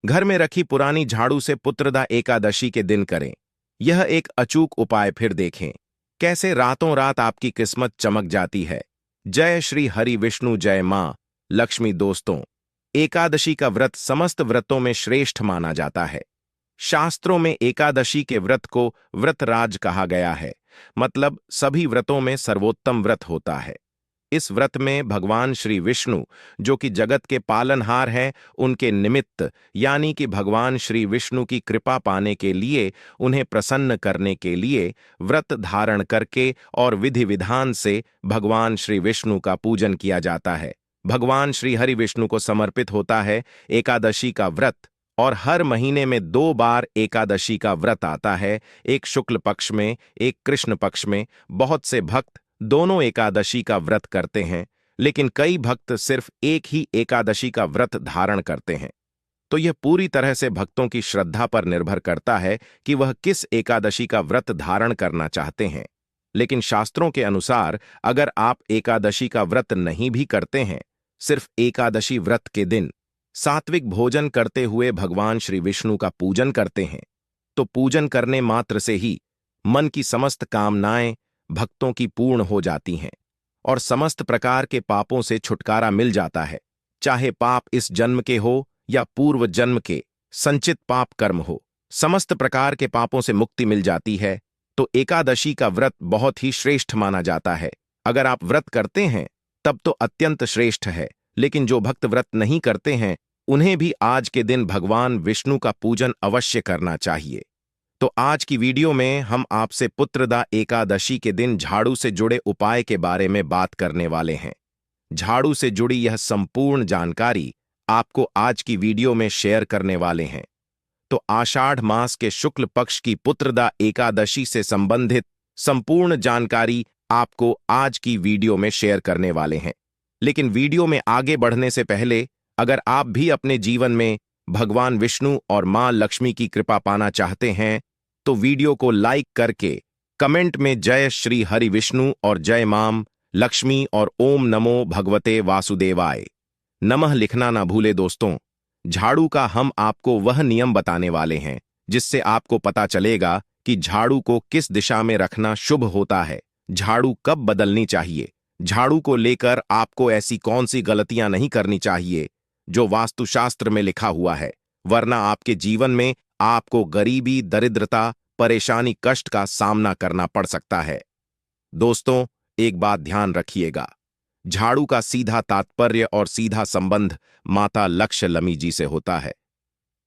घर में रखी पुरानी झाड़ू से पुत्रदा एकादशी के दिन करें। यह एक अचूक उपाय, फिर देखें कैसे रातों रात आपकी किस्मत चमक जाती है। जय श्री हरि विष्णु, जय मां लक्ष्मी। दोस्तों, एकादशी का व्रत समस्त व्रतों में श्रेष्ठ माना जाता है। शास्त्रों में एकादशी के व्रत को व्रतराज कहा गया है, मतलब सभी व्रतों में सर्वोत्तम व्रत होता है। इस व्रत में भगवान श्री विष्णु, जो कि जगत के पालनहार हैं, उनके निमित्त यानी कि भगवान श्री विष्णु की कृपा पाने के लिए, उन्हें प्रसन्न करने के लिए व्रत धारण करके और विधि विधान से भगवान श्री विष्णु का पूजन किया जाता है। भगवान श्री हरि विष्णु को समर्पित होता है एकादशी का व्रत। और हर महीने में 2 बार एकादशी का व्रत आता है, एक शुक्ल पक्ष में, एक कृष्ण पक्ष में। बहुत से भक्त दोनों एकादशी का व्रत करते हैं, लेकिन कई भक्त सिर्फ एक ही एकादशी का व्रत धारण करते हैं। तो यह पूरी तरह से भक्तों की श्रद्धा पर निर्भर करता है कि वह किस एकादशी का व्रत धारण करना चाहते हैं। लेकिन शास्त्रों के अनुसार अगर आप एकादशी का व्रत नहीं भी करते हैं, सिर्फ एकादशी व्रत के दिन सात्विक भोजन करते हुए भगवान श्री विष्णु का पूजन करते हैं, तो पूजन करने मात्र से ही मन की समस्त कामनाएं भक्तों की पूर्ण हो जाती हैं और समस्त प्रकार के पापों से छुटकारा मिल जाता है। चाहे पाप इस जन्म के हो या पूर्व जन्म के संचित पाप कर्म हो, समस्त प्रकार के पापों से मुक्ति मिल जाती है। तो एकादशी का व्रत बहुत ही श्रेष्ठ माना जाता है। अगर आप व्रत करते हैं तब तो अत्यंत श्रेष्ठ है, लेकिन जो भक्त व्रत नहीं करते हैं, उन्हें भी आज के दिन भगवान विष्णु का पूजन अवश्य करना चाहिए। तो आज की वीडियो में हम आपसे पुत्रदा एकादशी के दिन झाड़ू से जुड़े उपाय के बारे में बात करने वाले हैं। झाड़ू से जुड़ी यह संपूर्ण जानकारी आपको आज की वीडियो में शेयर करने वाले हैं। तो आषाढ़ मास के शुक्ल पक्ष की पुत्रदा एकादशी से संबंधित संपूर्ण जानकारी आपको आज की वीडियो में शेयर करने वाले हैं। लेकिन वीडियो में आगे बढ़ने से पहले, अगर आप भी अपने जीवन में भगवान विष्णु और मां लक्ष्मी की कृपा पाना चाहते हैं, तो वीडियो को लाइक करके कमेंट में जय श्री हरि विष्णु और जय मां लक्ष्मी और ओम नमो भगवते वासुदेवाय नमः लिखना ना भूले। दोस्तों, झाड़ू का हम आपको वह नियम बताने वाले हैं जिससे आपको पता चलेगा कि झाड़ू को किस दिशा में रखना शुभ होता है, झाड़ू कब बदलनी चाहिए, झाड़ू को लेकर आपको ऐसी कौन सी गलतियां नहीं करनी चाहिए जो वास्तुशास्त्र में लिखा हुआ है, वरना आपके जीवन में आपको गरीबी, दरिद्रता, परेशानी, कष्ट का सामना करना पड़ सकता है। दोस्तों, एक बात ध्यान रखिएगा, झाड़ू का सीधा तात्पर्य और सीधा संबंध माता लक्ष्मी जी से होता है।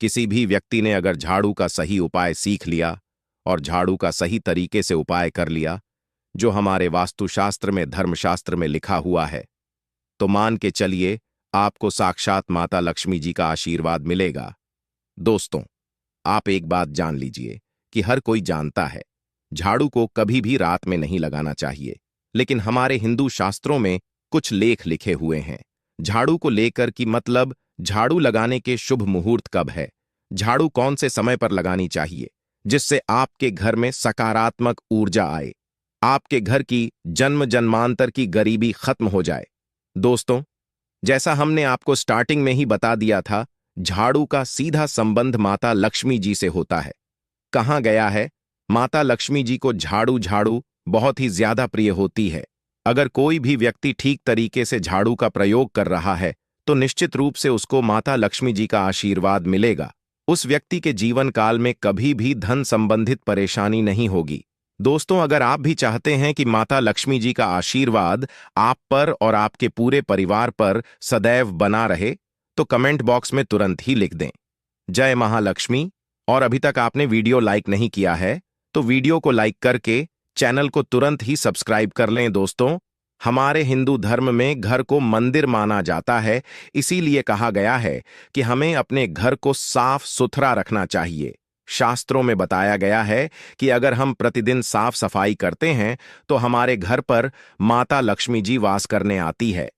किसी भी व्यक्ति ने अगर झाड़ू का सही उपाय सीख लिया और झाड़ू का सही तरीके से उपाय कर लिया, जो हमारे वास्तुशास्त्र में, धर्मशास्त्र में लिखा हुआ है, तो मान के चलिए आपको साक्षात माता लक्ष्मी जी का आशीर्वाद मिलेगा। दोस्तों, आप एक बात जान लीजिए कि हर कोई जानता है झाड़ू को कभी भी रात में नहीं लगाना चाहिए, लेकिन हमारे हिंदू शास्त्रों में कुछ लेख लिखे हुए हैं झाड़ू को लेकर कि मतलब झाड़ू लगाने के शुभ मुहूर्त कब है, झाड़ू कौन से समय पर लगानी चाहिए, जिससे आपके घर में सकारात्मक ऊर्जा आए, आपके घर की जन्म जन्मांतर की गरीबी खत्म हो जाए। दोस्तों, जैसा हमने आपको स्टार्टिंग में ही बता दिया था, झाड़ू का सीधा संबंध माता लक्ष्मी जी से होता है। कहा गया है, माता लक्ष्मी जी को झाड़ू बहुत ही ज्यादा प्रिय होती है। अगर कोई भी व्यक्ति ठीक तरीके से झाड़ू का प्रयोग कर रहा है, तो निश्चित रूप से उसको माता लक्ष्मी जी का आशीर्वाद मिलेगा। उस व्यक्ति के जीवन काल में कभी भी धन संबंधित परेशानी नहीं होगी। दोस्तों, अगर आप भी चाहते हैं कि माता लक्ष्मी जी का आशीर्वाद आप पर और आपके पूरे परिवार पर सदैव बना रहे, तो कमेंट बॉक्स में तुरंत ही लिख दें जय महालक्ष्मी। और अभी तक आपने वीडियो लाइक नहीं किया है, तो वीडियो को लाइक करके चैनल को तुरंत ही सब्सक्राइब कर लें। दोस्तों, हमारे हिंदू धर्म में घर को मंदिर माना जाता है, इसीलिए कहा गया है कि हमें अपने घर को साफ सुथरा रखना चाहिए। शास्त्रों में बताया गया है कि अगर हम प्रतिदिन साफ सफाई करते हैं तो हमारे घर पर माता लक्ष्मी जी वास करने आती है।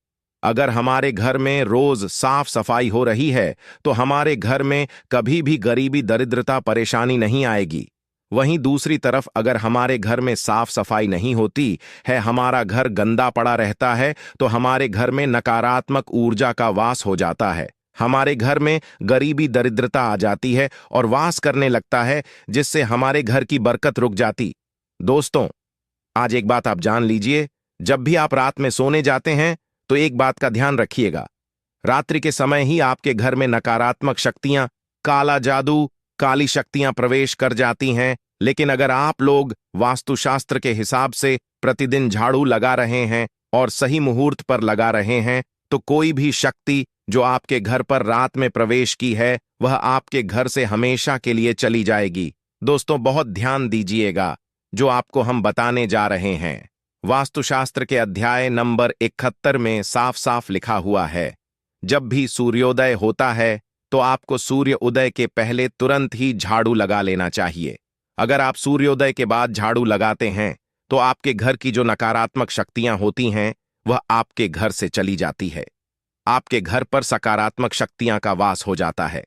अगर हमारे घर में रोज साफ सफाई हो रही है तो हमारे घर में कभी भी गरीबी, दरिद्रता, परेशानी नहीं आएगी। वहीं दूसरी तरफ अगर हमारे घर में साफ सफाई नहीं होती है, हमारा घर गंदा पड़ा रहता है, तो हमारे घर में नकारात्मक ऊर्जा का वास हो जाता है। हमारे घर में गरीबी दरिद्रता आ जाती है और वास करने लगता है, जिससे हमारे घर की बरकत रुक जाती। दोस्तों, आज एक बात आप जान लीजिए, जब भी आप रात में सोने जाते हैं तो एक बात का ध्यान रखिएगा। रात्रि के समय ही आपके घर में नकारात्मक शक्तियां, काला जादू, काली शक्तियां प्रवेश कर जाती हैं। लेकिन अगर आप लोग वास्तुशास्त्र के हिसाब से प्रतिदिन झाड़ू लगा रहे हैं और सही मुहूर्त पर लगा रहे हैं, तो कोई भी शक्ति जो आपके घर पर रात में प्रवेश की है, वह आपके घर से हमेशा के लिए चली जाएगी। दोस्तों, बहुत ध्यान दीजिएगा जो आपको हम बताने जा रहे हैं। वास्तुशास्त्र के अध्याय नंबर 71 में साफ साफ लिखा हुआ है, जब भी सूर्योदय होता है तो आपको सूर्य उदय के पहले तुरंत ही झाड़ू लगा लेना चाहिए। अगर आप सूर्योदय के बाद झाड़ू लगाते हैं तो आपके घर की जो नकारात्मक शक्तियां होती हैं, वह आपके घर से चली जाती है। आपके घर पर सकारात्मक शक्तियां का वास हो जाता है।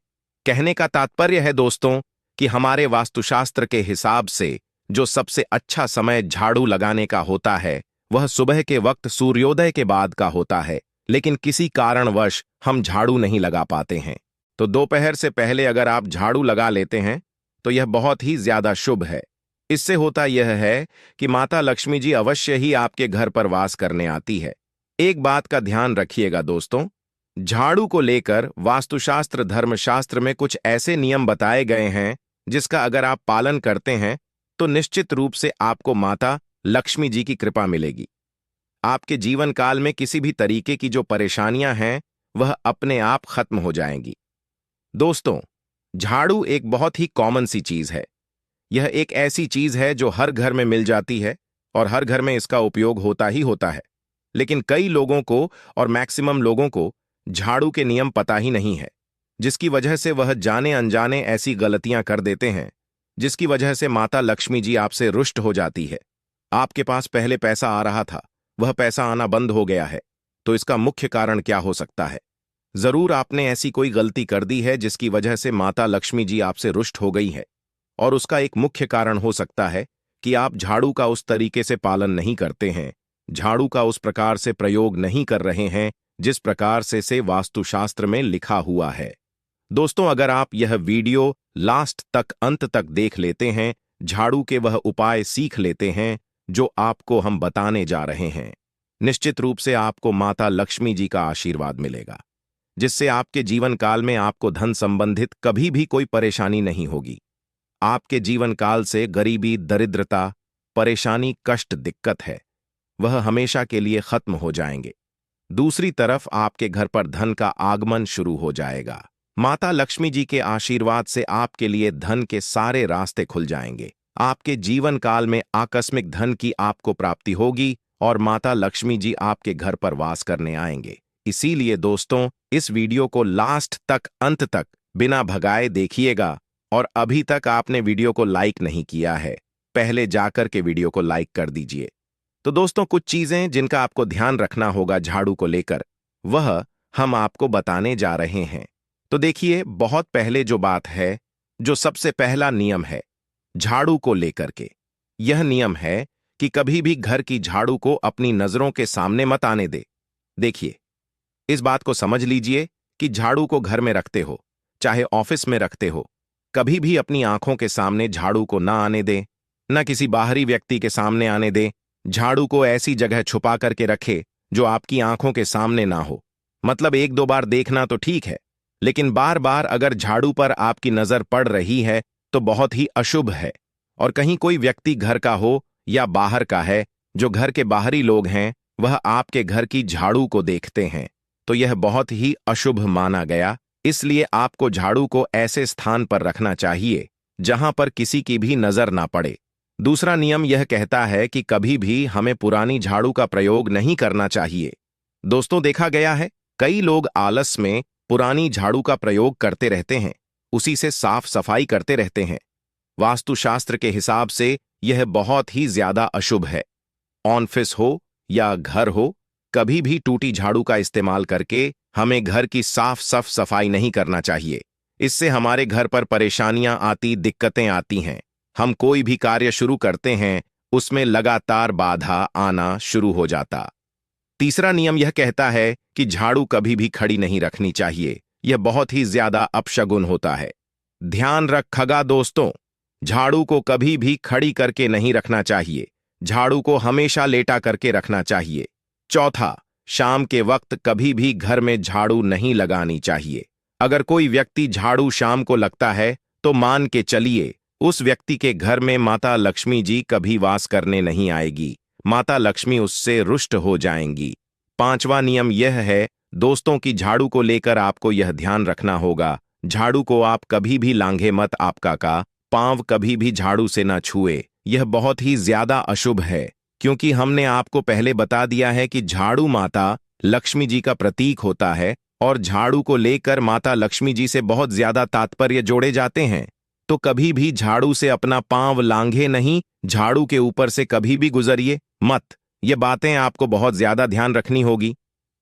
कहने का तात्पर्य है दोस्तों कि हमारे वास्तुशास्त्र के हिसाब से जो सबसे अच्छा समय झाड़ू लगाने का होता है, वह सुबह के वक्त सूर्योदय के बाद का होता है। लेकिन किसी कारणवश हम झाड़ू नहीं लगा पाते हैं, तो दोपहर से पहले अगर आप झाड़ू लगा लेते हैं तो यह बहुत ही ज्यादा शुभ है। इससे होता यह है कि माता लक्ष्मी जी अवश्य ही आपके घर पर वास करने आती है। एक बात का ध्यान रखिएगा दोस्तों, झाड़ू को लेकर वास्तुशास्त्र धर्मशास्त्र में कुछ ऐसे नियम बताए गए हैं जिसका अगर आप पालन करते हैं तो निश्चित रूप से आपको माता लक्ष्मी जी की कृपा मिलेगी। आपके जीवन काल में किसी भी तरीके की जो परेशानियां हैं, वह अपने आप खत्म हो जाएंगी। दोस्तों, झाड़ू एक बहुत ही कॉमन सी चीज है। यह एक ऐसी चीज है जो हर घर में मिल जाती है और हर घर में इसका उपयोग होता ही होता है। लेकिन कई लोगों को और मैक्सिमम लोगों को झाड़ू के नियम पता ही नहीं है, जिसकी वजह से वह जाने अनजाने ऐसी गलतियां कर देते हैं जिसकी वजह से माता लक्ष्मी जी आपसे रुष्ट हो जाती है। आपके पास पहले पैसा आ रहा था, वह पैसा आना बंद हो गया है, तो इसका मुख्य कारण क्या हो सकता है? जरूर आपने ऐसी कोई गलती कर दी है जिसकी वजह से माता लक्ष्मी जी आपसे रुष्ट हो गई है। और उसका एक मुख्य कारण हो सकता है कि आप झाड़ू का उस तरीके से पालन नहीं करते हैं, झाड़ू का उस प्रकार से प्रयोग नहीं कर रहे हैं जिस प्रकार से वास्तुशास्त्र में लिखा हुआ है। दोस्तों, अगर आप यह वीडियो लास्ट तक अंत तक देख लेते हैं, झाड़ू के वह उपाय सीख लेते हैं जो आपको हम बताने जा रहे हैं, निश्चित रूप से आपको माता लक्ष्मी जी का आशीर्वाद मिलेगा, जिससे आपके जीवन काल में आपको धन संबंधित कभी भी कोई परेशानी नहीं होगी। आपके जीवन काल से गरीबी, दरिद्रता, परेशानी, कष्ट, दिक्कत है, वह हमेशा के लिए खत्म हो जाएंगे। दूसरी तरफ आपके घर पर धन का आगमन शुरू हो जाएगा। माता लक्ष्मी जी के आशीर्वाद से आपके लिए धन के सारे रास्ते खुल जाएंगे। आपके जीवन काल में आकस्मिक धन की आपको प्राप्ति होगी और माता लक्ष्मी जी आपके घर पर वास करने आएंगे। इसीलिए दोस्तों, इस वीडियो को लास्ट तक अंत तक बिना भगाए देखिएगा। और अभी तक आपने वीडियो को लाइक नहीं किया है, पहले जाकर के वीडियो को लाइक कर दीजिए। तो दोस्तों, कुछ चीजें जिनका आपको ध्यान रखना होगा झाड़ू को लेकर, वह हम आपको बताने जा रहे हैं। तो देखिए, बहुत पहले जो बात है, जो सबसे पहला नियम है झाड़ू को लेकर के, यह नियम है कि कभी भी घर की झाड़ू को अपनी नजरों के सामने मत आने दे। देखिए, इस बात को समझ लीजिए कि झाड़ू को घर में रखते हो, चाहे ऑफिस में रखते हो, कभी भी अपनी आंखों के सामने झाड़ू को ना आने दे, न किसी बाहरी व्यक्ति के सामने आने दे। झाड़ू को ऐसी जगह छुपा करके रखे जो आपकी आंखों के सामने ना हो। मतलब एक दो बार देखना तो ठीक है, लेकिन बार बार अगर झाड़ू पर आपकी नजर पड़ रही है तो बहुत ही अशुभ है। और कहीं कोई व्यक्ति घर का हो या बाहर का है, जो घर के बाहरी लोग हैं, वह आपके घर की झाड़ू को देखते हैं, तो यह बहुत ही अशुभ माना गया। इसलिए आपको झाड़ू को ऐसे स्थान पर रखना चाहिए जहां पर किसी की भी नजर ना पड़े। दूसरा नियम यह कहता है कि कभी भी हमें पुरानी झाड़ू का प्रयोग नहीं करना चाहिए। दोस्तों, देखा गया है कई लोग आलस में पुरानी झाड़ू का प्रयोग करते रहते हैं, उसी से साफ सफाई करते रहते हैं। वास्तुशास्त्र के हिसाब से यह बहुत ही ज्यादा अशुभ है। ऑफिस हो या घर हो, कभी भी टूटी झाड़ू का इस्तेमाल करके हमें घर की साफ सफाई नहीं करना चाहिए। इससे हमारे घर पर परेशानियां आती, दिक्कतें आती हैं। हम कोई भी कार्य शुरू करते हैं, उसमें लगातार बाधा आना शुरू हो जाता। तीसरा नियम यह कहता है कि झाड़ू कभी भी खड़ी नहीं रखनी चाहिए। यह बहुत ही ज्यादा अपशगुन होता है। ध्यान रखगा दोस्तों, झाड़ू को कभी भी खड़ी करके नहीं रखना चाहिए, झाड़ू को हमेशा लेटा करके रखना चाहिए। चौथा, शाम के वक्त कभी भी घर में झाड़ू नहीं लगानी चाहिए। अगर कोई व्यक्ति झाड़ू शाम को लगता है तो मान के चलिए उस व्यक्ति के घर में माता लक्ष्मी जी कभी वास करने नहीं आएगी, माता लक्ष्मी उससे रुष्ट हो जाएंगी। पांचवा नियम यह है दोस्तों कि झाड़ू को लेकर आपको यह ध्यान रखना होगा, झाड़ू को आप कभी भी लांघे मत, आपका का पांव कभी भी झाड़ू से न छुए। यह बहुत ही ज्यादा अशुभ है, क्योंकि हमने आपको पहले बता दिया है कि झाड़ू माता लक्ष्मी जी का प्रतीक होता है और झाड़ू को लेकर माता लक्ष्मी जी से बहुत ज्यादा तात्पर्य जोड़े जाते हैं। तो कभी भी झाड़ू से अपना पांव लांघे नहीं, झाड़ू के ऊपर से कभी भी गुजरिए मत। ये बातें आपको बहुत ज्यादा ध्यान रखनी होगी।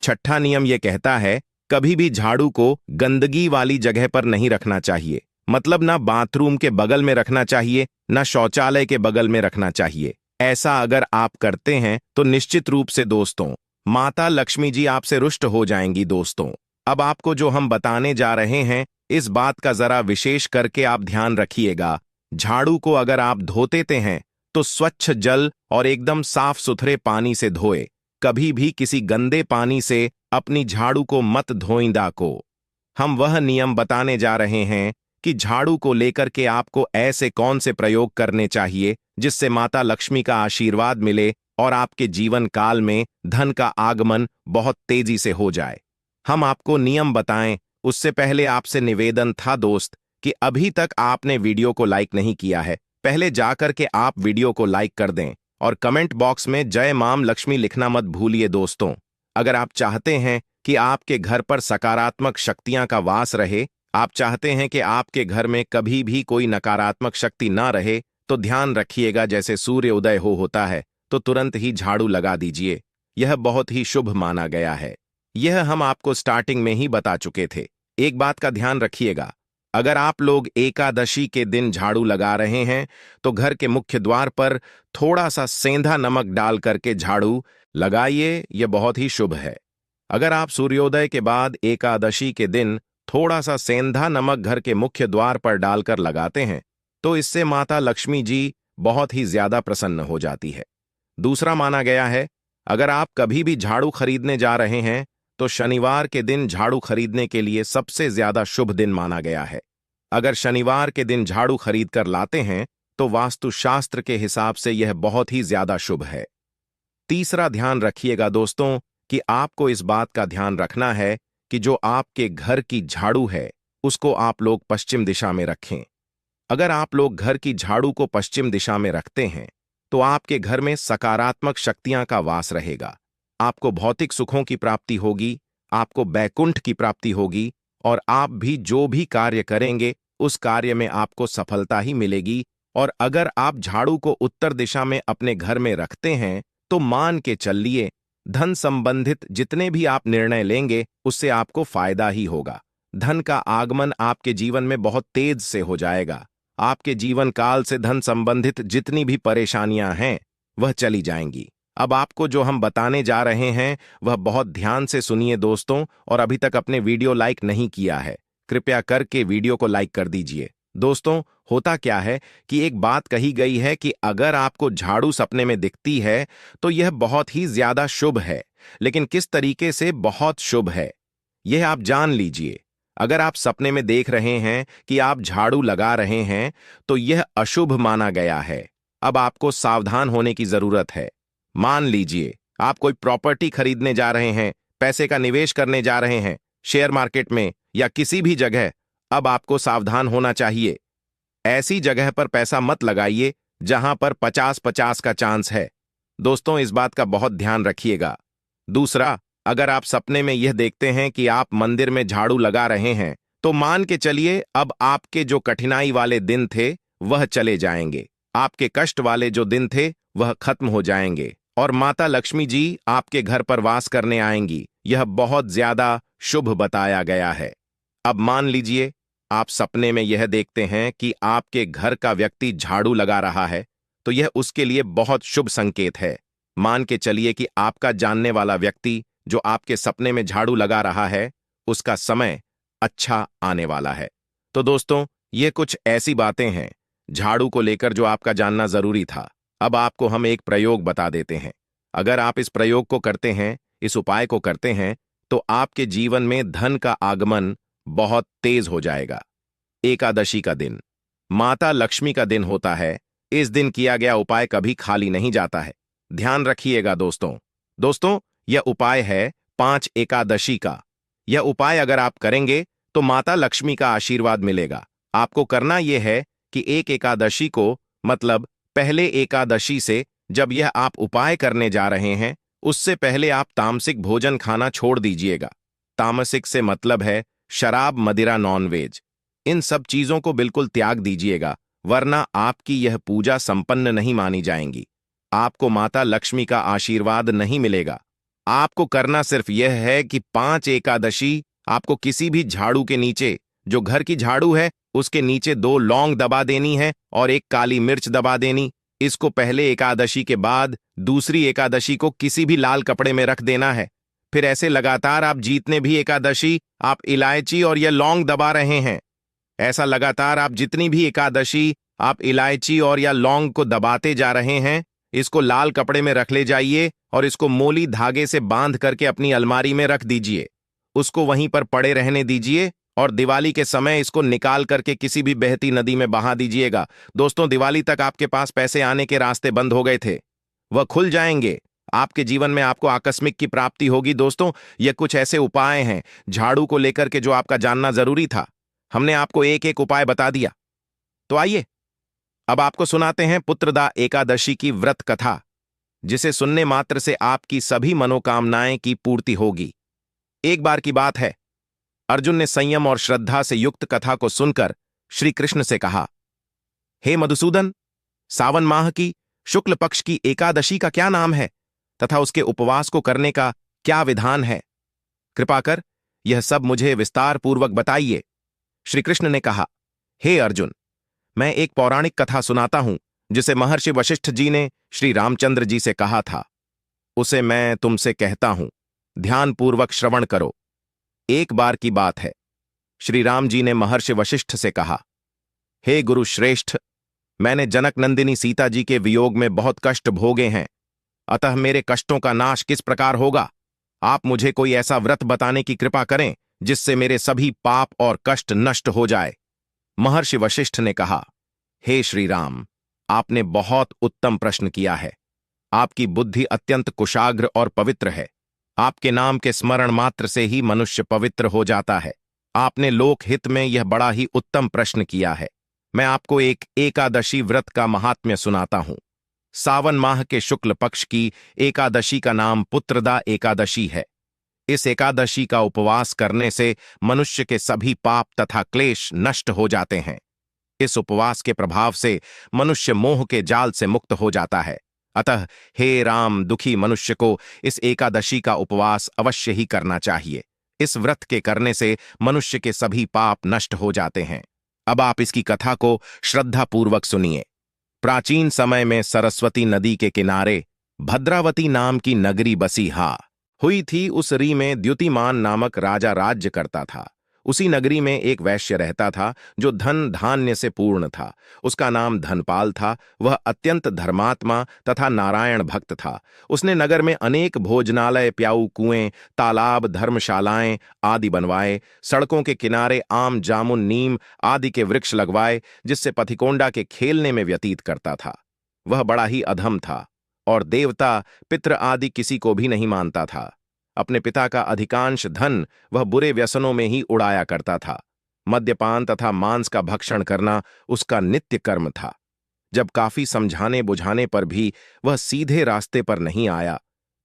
छठा नियम यह कहता है कभी भी झाड़ू को गंदगी वाली जगह पर नहीं रखना चाहिए, मतलब ना बाथरूम के बगल में रखना चाहिए, ना शौचालय के बगल में रखना चाहिए। ऐसा अगर आप करते हैं तो निश्चित रूप से दोस्तों माता लक्ष्मी जी आपसे रुष्ट हो जाएंगी। दोस्तों अब आपको जो हम बताने जा रहे हैं इस बात का जरा विशेष करके आप ध्यान रखिएगा। झाड़ू को अगर आप धोते हैं तो स्वच्छ जल और एकदम साफ सुथरे पानी से धोए, कभी भी किसी गंदे पानी से अपनी झाड़ू को मत धोइंदा को। हम वह नियम बताने जा रहे हैं कि झाड़ू को लेकर के आपको ऐसे कौन से प्रयोग करने चाहिए जिससे माता लक्ष्मी का आशीर्वाद मिले और आपके जीवन काल में धन का आगमन बहुत तेजी से हो जाए। हम आपको नियम बताएं उससे पहले आपसे निवेदन था दोस्त कि अभी तक आपने वीडियो को लाइक नहीं किया है, पहले जाकर के आप वीडियो को लाइक कर दें और कमेंट बॉक्स में जय मां लक्ष्मी लिखना मत भूलिए। दोस्तों अगर आप चाहते हैं कि आपके घर पर सकारात्मक शक्तियां का वास रहे, आप चाहते हैं कि आपके घर में कभी भी कोई नकारात्मक शक्ति ना रहे, तो ध्यान रखिएगा जैसे सूर्य उदय होता है तो तुरंत ही झाड़ू लगा दीजिए। यह बहुत ही शुभ माना गया है। यह हम आपको स्टार्टिंग में ही बता चुके थे। एक बात का ध्यान रखिएगा, अगर आप लोग एकादशी के दिन झाड़ू लगा रहे हैं तो घर के मुख्य द्वार पर थोड़ा सा सेंधा नमक डाल करके झाड़ू लगाइए, यह बहुत ही शुभ है। अगर आप सूर्योदय के बाद एकादशी के दिन थोड़ा सा सेंधा नमक घर के मुख्य द्वार पर डालकर लगाते हैं तो इससे माता लक्ष्मी जी बहुत ही ज्यादा प्रसन्न हो जाती है। दूसरा माना गया है अगर आप कभी भी झाड़ू खरीदने जा रहे हैं तो शनिवार के दिन झाड़ू खरीदने के लिए सबसे ज्यादा शुभ दिन माना गया है। अगर शनिवार के दिन झाड़ू खरीद कर लाते हैं तो वास्तुशास्त्र के हिसाब से यह बहुत ही ज्यादा शुभ है। तीसरा ध्यान रखिएगा दोस्तों कि आपको इस बात का ध्यान रखना है कि जो आपके घर की झाड़ू है उसको आप लोग पश्चिम दिशा में रखें। अगर आप लोग घर की झाड़ू को पश्चिम दिशा में रखते हैं तो आपके घर में सकारात्मक शक्तियां का वास रहेगा, आपको भौतिक सुखों की प्राप्ति होगी, आपको बैकुंठ की प्राप्ति होगी और आप भी जो भी कार्य करेंगे उस कार्य में आपको सफलता ही मिलेगी। और अगर आप झाड़ू को उत्तर दिशा में अपने घर में रखते हैं तो मान के चलिए धन संबंधित जितने भी आप निर्णय लेंगे उससे आपको फायदा ही होगा। धन का आगमन आपके जीवन में बहुत तेज से हो जाएगा, आपके जीवन काल से धन संबंधित जितनी भी परेशानियां हैं वह चली जाएंगी। अब आपको जो हम बताने जा रहे हैं वह बहुत ध्यान से सुनिए दोस्तों, और अभी तक अपने वीडियो लाइक नहीं किया है कृपया करके वीडियो को लाइक कर दीजिए। दोस्तों होता क्या है कि एक बात कही गई है कि अगर आपको झाड़ू सपने में दिखती है तो यह बहुत ही ज्यादा शुभ है, लेकिन किस तरीके से बहुत शुभ है यह आप जान लीजिए। अगर आप सपने में देख रहे हैं कि आप झाड़ू लगा रहे हैं तो यह अशुभ माना गया है। अब आपको सावधान होने की जरूरत है। मान लीजिए आप कोई प्रॉपर्टी खरीदने जा रहे हैं, पैसे का निवेश करने जा रहे हैं शेयर मार्केट में या किसी भी जगह, अब आपको सावधान होना चाहिए। ऐसी जगह पर पैसा मत लगाइए जहां पर 50-50 का चांस है। दोस्तों इस बात का बहुत ध्यान रखिएगा। दूसरा, अगर आप सपने में यह देखते हैं कि आप मंदिर में झाड़ू लगा रहे हैं तो मान के चलिए अब आपके जो कठिनाई वाले दिन थे वह चले जाएंगे, आपके कष्ट वाले जो दिन थे वह खत्म हो जाएंगे और माता लक्ष्मी जी आपके घर पर वास करने आएंगी। यह बहुत ज्यादा शुभ बताया गया है। अब मान लीजिए आप सपने में यह देखते हैं कि आपके घर का व्यक्ति झाड़ू लगा रहा है तो यह उसके लिए बहुत शुभ संकेत है। मान के चलिए कि आपका जानने वाला व्यक्ति जो आपके सपने में झाड़ू लगा रहा है उसका समय अच्छा आने वाला है। तो दोस्तों, ये कुछ ऐसी बातें हैं झाड़ू को लेकर जो आपका जानना जरूरी था। अब आपको हम एक प्रयोग बता देते हैं। अगर आप इस प्रयोग को करते हैं, इस उपाय को करते हैं, तो आपके जीवन में धन का आगमन बहुत तेज हो जाएगा। एकादशी का दिन माता लक्ष्मी का दिन होता है। इस दिन किया गया उपाय कभी खाली नहीं जाता है। ध्यान रखिएगा दोस्तों। दोस्तों, यह उपाय है 5 एकादशी का। यह उपाय अगर आप करेंगे तो माता लक्ष्मी का आशीर्वाद मिलेगा। आपको करना यह है कि 1 एकादशी को, मतलब पहले एकादशी से, जब यह आप उपाय करने जा रहे हैं, उससे पहले आप तामसिक भोजन खाना छोड़ दीजिएगा। तामसिक से मतलब है शराब, मदिरा, नॉनवेज। इन सब चीजों को बिल्कुल त्याग दीजिएगा, वरना आपकी यह पूजा संपन्न नहीं मानी जाएंगी। आपको माता लक्ष्मी का आशीर्वाद नहीं मिलेगा। आपको करना सिर्फ यह है कि 5 एकादशी आपको किसी भी झाड़ू के नीचे, जो घर की झाड़ू है उसके नीचे 2 लौंग दबा देनी है और 1 काली मिर्च दबा देनी। इसको पहले एकादशी के बाद दूसरी एकादशी को किसी भी लाल कपड़े में रख देना है। फिर ऐसे लगातार आप जितने भी एकादशी आप इलायची और यह लौंग दबा रहे हैं, ऐसा लगातार आप जितनी भी एकादशी आप इलायची और या लौंग को दबाते जा रहे हैं, इसको लाल कपड़े में रख ले जाइए और इसको मोली धागे से बांध करके अपनी अलमारी में रख दीजिए। उसको वहीं पर पड़े रहने दीजिए और दिवाली के समय इसको निकाल करके किसी भी बहती नदी में बहा दीजिएगा। दोस्तों, दिवाली तक आपके पास पैसे आने के रास्ते बंद हो गए थे, वह खुल जाएंगे। आपके जीवन में आपको आकस्मिक की प्राप्ति होगी। दोस्तों, यह कुछ ऐसे उपाय हैं झाड़ू को लेकर के जो आपका जानना जरूरी था। हमने आपको एक एक उपाय बता दिया। तो आइए अब आपको सुनाते हैं पुत्रदा एकादशी की व्रत कथा, जिसे सुनने मात्र से आपकी सभी मनोकामनाएं की पूर्ति होगी। एक बार की बात है, अर्जुन ने संयम और श्रद्धा से युक्त कथा को सुनकर श्री कृष्ण से कहा, हे मधुसूदन, सावन माह की शुक्ल पक्ष की एकादशी का क्या नाम है तथा उसके उपवास को करने का क्या विधान है? कृपा कर यह सब मुझे विस्तार पूर्वक बताइए। श्री कृष्ण ने कहा, हे अर्जुन, मैं एक पौराणिक कथा सुनाता हूं जिसे महर्षि वशिष्ठ जी ने श्री रामचंद्र जी से कहा था। उसे मैं तुमसे कहता हूं, ध्यानपूर्वक श्रवण करो। एक बार की बात है, श्री राम जी ने महर्षि वशिष्ठ से कहा, हे गुरु श्रेष्ठ, मैंने जनक नंदिनी सीता जी के वियोग में बहुत कष्ट भोगे हैं, अतः मेरे कष्टों का नाश किस प्रकार होगा? आप मुझे कोई ऐसा व्रत बताने की कृपा करें जिससे मेरे सभी पाप और कष्ट नष्ट हो जाए। महर्षि वशिष्ठ ने कहा, हे श्री राम, आपने बहुत उत्तम प्रश्न किया है। आपकी बुद्धि अत्यंत कुशाग्र और पवित्र है। आपके नाम के स्मरण मात्र से ही मनुष्य पवित्र हो जाता है। आपने लोकहित में यह बड़ा ही उत्तम प्रश्न किया है। मैं आपको एक एकादशी व्रत का महात्म्य सुनाता हूं। सावन माह के शुक्ल पक्ष की एकादशी का नाम पुत्रदा एकादशी है। इस एकादशी का उपवास करने से मनुष्य के सभी पाप तथा क्लेश नष्ट हो जाते हैं। इस उपवास के प्रभाव से मनुष्य मोह के जाल से मुक्त हो जाता है। अतः हे राम, दुखी मनुष्य को इस एकादशी का उपवास अवश्य ही करना चाहिए। इस व्रत के करने से मनुष्य के सभी पाप नष्ट हो जाते हैं। अब आप इसकी कथा को श्रद्धापूर्वक सुनिए। प्राचीन समय में सरस्वती नदी के किनारे भद्रावती नाम की नगरी बसी हुई थी। उस री में द्युतिमान नामक राजा राज्य करता था। उसी नगरी में एक वैश्य रहता था जो धन धान्य से पूर्ण था। उसका नाम धनपाल था। वह अत्यंत धर्मात्मा तथा नारायण भक्त था। उसने नगर में अनेक भोजनालय, प्याऊ कुएं, तालाब, धर्मशालाएं आदि बनवाए। सड़कों के किनारे आम, जामुन, नीम आदि के वृक्ष लगवाए, जिससे पथिकोंडा के खेलने में व्यतीत करता था। वह बड़ा ही अधम था और देवता, पितृ आदि किसी को भी नहीं मानता था। अपने पिता का अधिकांश धन वह बुरे व्यसनों में ही उड़ाया करता था। मद्यपान तथा मांस का भक्षण करना उसका नित्य कर्म था। जब काफी समझाने बुझाने पर भी वह सीधे रास्ते पर नहीं आया,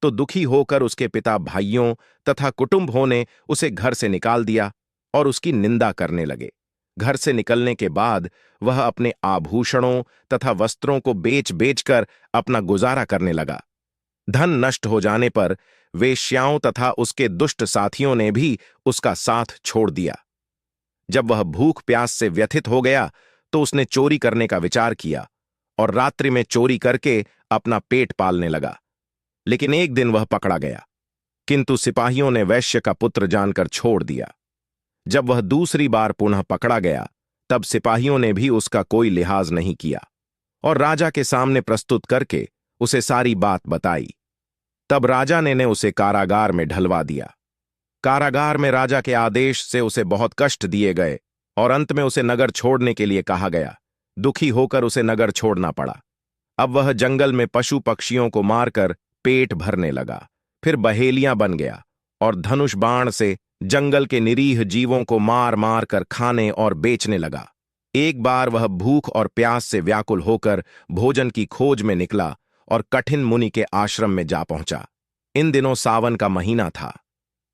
तो दुखी होकर उसके पिता, भाइयों तथा कुटुंबों ने उसे घर से निकाल दिया और उसकी निंदा करने लगे। घर से निकलने के बाद वह अपने आभूषणों तथा वस्त्रों को बेच बेचकर अपना गुजारा करने लगा। धन नष्ट हो जाने पर वेश्याओं तथा उसके दुष्ट साथियों ने भी उसका साथ छोड़ दिया। जब वह भूख प्यास से व्यथित हो गया तो उसने चोरी करने का विचार किया और रात्रि में चोरी करके अपना पेट पालने लगा। लेकिन एक दिन वह पकड़ा गया, किंतु सिपाहियों ने वैश्य का पुत्र जानकर छोड़ दिया। जब वह दूसरी बार पुनः पकड़ा गया तब सिपाहियों ने भी उसका कोई लिहाज नहीं किया और राजा के सामने प्रस्तुत करके उसे सारी बात बताई। तब राजा ने उसे कारागार में ढलवा दिया। कारागार में राजा के आदेश से उसे बहुत कष्ट दिए गए और अंत में उसे नगर छोड़ने के लिए कहा गया। दुखी होकर उसे नगर छोड़ना पड़ा। अब वह जंगल में पशु पक्षियों को मारकर पेट भरने लगा, फिर बहेलियां बन गया और धनुष बाण से जंगल के निरीह जीवों को मार मार कर खाने और बेचने लगा। एक बार वह भूख और प्यास से व्याकुल होकर भोजन की खोज में निकला और कठिन मुनि के आश्रम में जा पहुंचा। इन दिनों सावन का महीना था।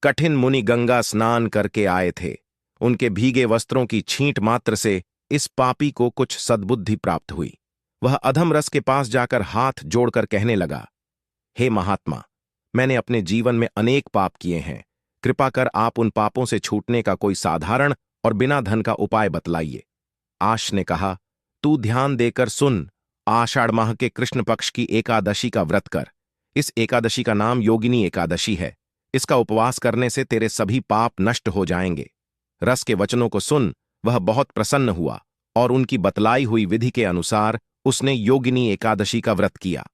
कठिन मुनि गंगा स्नान करके आए थे। उनके भीगे वस्त्रों की छींट मात्र से इस पापी को कुछ सद्बुद्धि प्राप्त हुई। वह अधम रस के पास जाकर हाथ जोड़कर कहने लगा, हे महात्मा, मैंने अपने जीवन में अनेक पाप किए हैं। कृपा कर आप उन पापों से छूटने का कोई साधारण और बिना धन का उपाय बतलाइए। आश ने कहा, तू ध्यान देकर सुन। आषाढ़ माह के कृष्ण पक्ष की एकादशी का व्रत कर। इस एकादशी का नाम योगिनी एकादशी है। इसका उपवास करने से तेरे सभी पाप नष्ट हो जाएंगे। रस के वचनों को सुन वह बहुत प्रसन्न हुआ और उनकी बतलाई हुई विधि के अनुसार उसने योगिनी एकादशी का व्रत किया।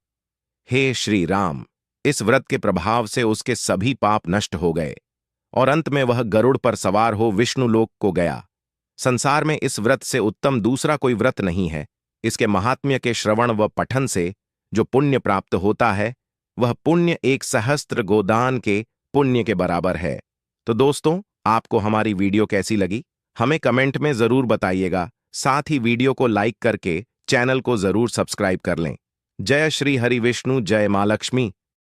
हे श्री राम, इस व्रत के प्रभाव से उसके सभी पाप नष्ट हो गए और अंत में वह गरुड़ पर सवार हो विष्णुलोक को गया। संसार में इस व्रत से उत्तम दूसरा कोई व्रत नहीं है। इसके महात्म्य के श्रवण व पठन से जो पुण्य प्राप्त होता है वह पुण्य 1 सहस्त्र गोदान के पुण्य के बराबर है। तो दोस्तों, आपको हमारी वीडियो कैसी लगी हमें कमेंट में जरूर बताइएगा। साथ ही वीडियो को लाइक करके चैनल को जरूर सब्सक्राइब कर लें। जय श्री हरि विष्णु, जय मां लक्ष्मी।